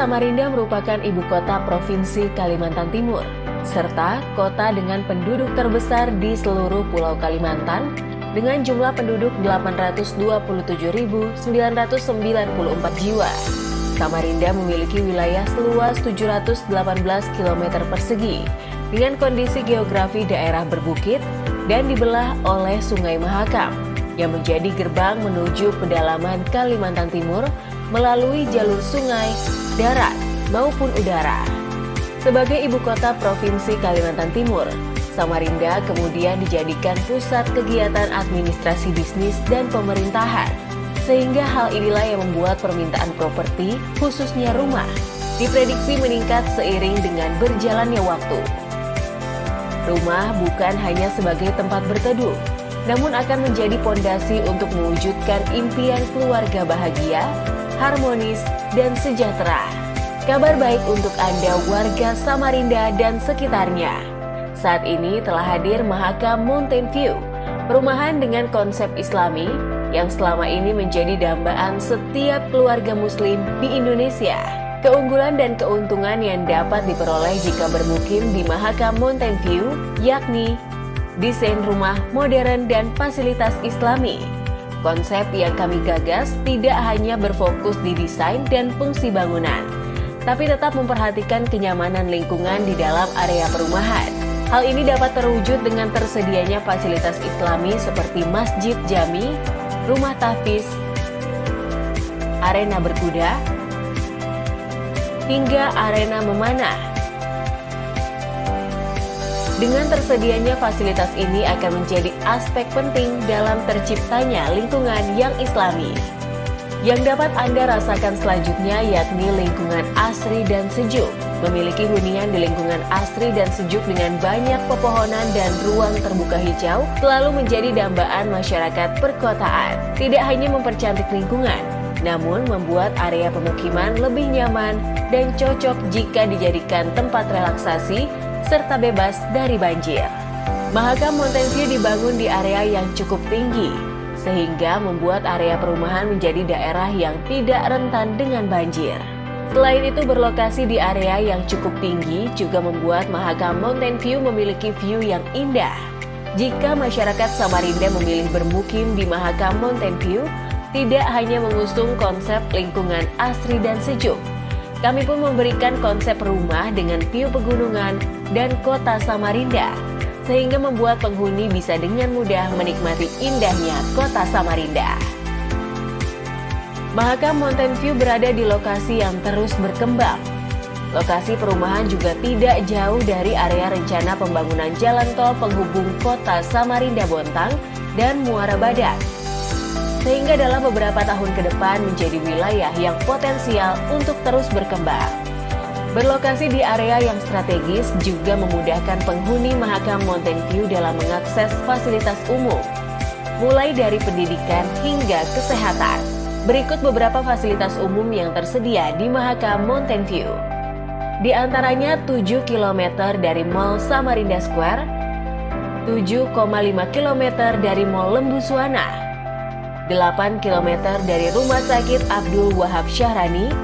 Samarinda merupakan ibu kota Provinsi Kalimantan Timur, serta kota dengan penduduk terbesar di seluruh Pulau Kalimantan dengan jumlah penduduk 827.994 jiwa. Samarinda memiliki wilayah seluas 718 km persegi dengan kondisi geografi daerah berbukit dan dibelah oleh Sungai Mahakam yang menjadi gerbang menuju pedalaman Kalimantan Timur melalui jalur sungai, darat, maupun udara. Sebagai ibu kota Provinsi Kalimantan Timur, Samarinda kemudian dijadikan pusat kegiatan administrasi bisnis dan pemerintahan, sehingga hal inilah yang membuat permintaan properti, khususnya rumah, diprediksi meningkat seiring dengan berjalannya waktu. Rumah bukan hanya sebagai tempat berteduh, namun akan menjadi pondasi untuk mewujudkan impian keluarga bahagia, harmonis, dan sejahtera. Kabar baik untuk Anda warga Samarinda dan sekitarnya. Saat ini telah hadir Mahakam Mountain View, perumahan dengan konsep Islami yang selama ini menjadi dambaan setiap keluarga muslim di Indonesia. Keunggulan dan keuntungan yang dapat diperoleh jika bermukim di Mahakam Mountain View yakni desain rumah modern dan fasilitas Islami. Konsep yang kami gagas tidak hanya berfokus di desain dan fungsi bangunan, tapi tetap memperhatikan kenyamanan lingkungan di dalam area perumahan. Hal ini dapat terwujud dengan tersedianya fasilitas Islami seperti masjid jami, rumah tahfiz, arena berkuda, hingga arena memanah. Dengan tersedianya fasilitas ini akan menjadi aspek penting dalam terciptanya lingkungan yang Islami. Yang dapat Anda rasakan selanjutnya yakni lingkungan asri dan sejuk. Memiliki hunian di lingkungan asri dan sejuk dengan banyak pepohonan dan ruang terbuka hijau selalu menjadi dambaan masyarakat perkotaan. Tidak hanya mempercantik lingkungan, namun membuat area pemukiman lebih nyaman dan cocok jika dijadikan tempat relaksasi serta bebas dari banjir. Mahakam Mountain View dibangun di area yang cukup tinggi, sehingga membuat area perumahan menjadi daerah yang tidak rentan dengan banjir. Selain itu, berlokasi di area yang cukup tinggi juga membuat Mahakam Mountain View memiliki view yang indah. Jika masyarakat Samarinda memilih bermukim di Mahakam Mountain View, tidak hanya mengusung konsep lingkungan asri dan sejuk, kami pun memberikan konsep rumah dengan view pegunungan dan kota Samarinda, sehingga membuat penghuni bisa dengan mudah menikmati indahnya kota Samarinda. Mahakam Mountain View berada di lokasi yang terus berkembang. Lokasi perumahan juga tidak jauh dari area rencana pembangunan jalan tol penghubung kota Samarinda Bontang dan Muara Badak, sehingga dalam beberapa tahun ke depan menjadi wilayah yang potensial untuk terus berkembang. Berlokasi di area yang strategis juga memudahkan penghuni Mahakam Mountain View dalam mengakses fasilitas umum, mulai dari pendidikan hingga kesehatan. Berikut beberapa fasilitas umum yang tersedia di Mahakam Mountain View. Di antaranya 7 km dari Mall Samarinda Square, 7,5 km dari Mall Lembu Suwana, 8 km dari Rumah Sakit Abdul Wahab Syahrani,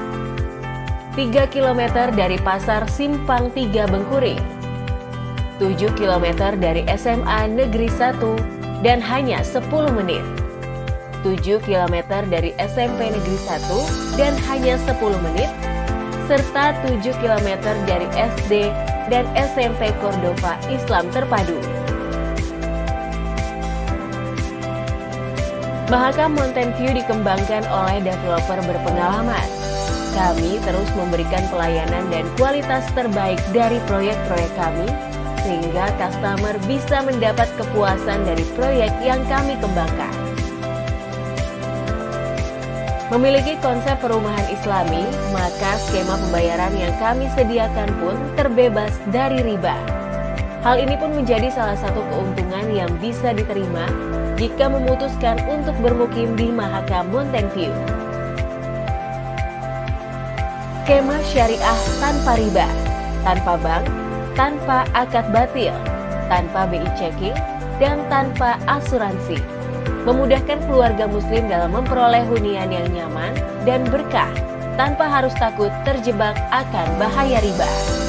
3 km dari Pasar Simpang 3 Bengkuring, 7 km dari SMA Negeri 1 dan hanya 10 menit, 7 km dari SMP Negeri 1 dan hanya 10 menit, serta 7 km dari SD dan SMP Cordova Islam Terpadu. Mahakam Mountain View dikembangkan oleh developer berpengalaman. Kami terus memberikan pelayanan dan kualitas terbaik dari proyek-proyek kami, sehingga customer bisa mendapat kepuasan dari proyek yang kami kembangkan. Memiliki konsep perumahan Islami, maka skema pembayaran yang kami sediakan pun terbebas dari riba. Hal ini pun menjadi salah satu keuntungan yang bisa diterima jika memutuskan untuk bermukim di Mahakam Mountain View. Skema syariah tanpa riba, tanpa bank, tanpa akad batil, tanpa BI checking, dan tanpa asuransi, memudahkan keluarga muslim dalam memperoleh hunian yang nyaman dan berkah tanpa harus takut terjebak akan bahaya riba.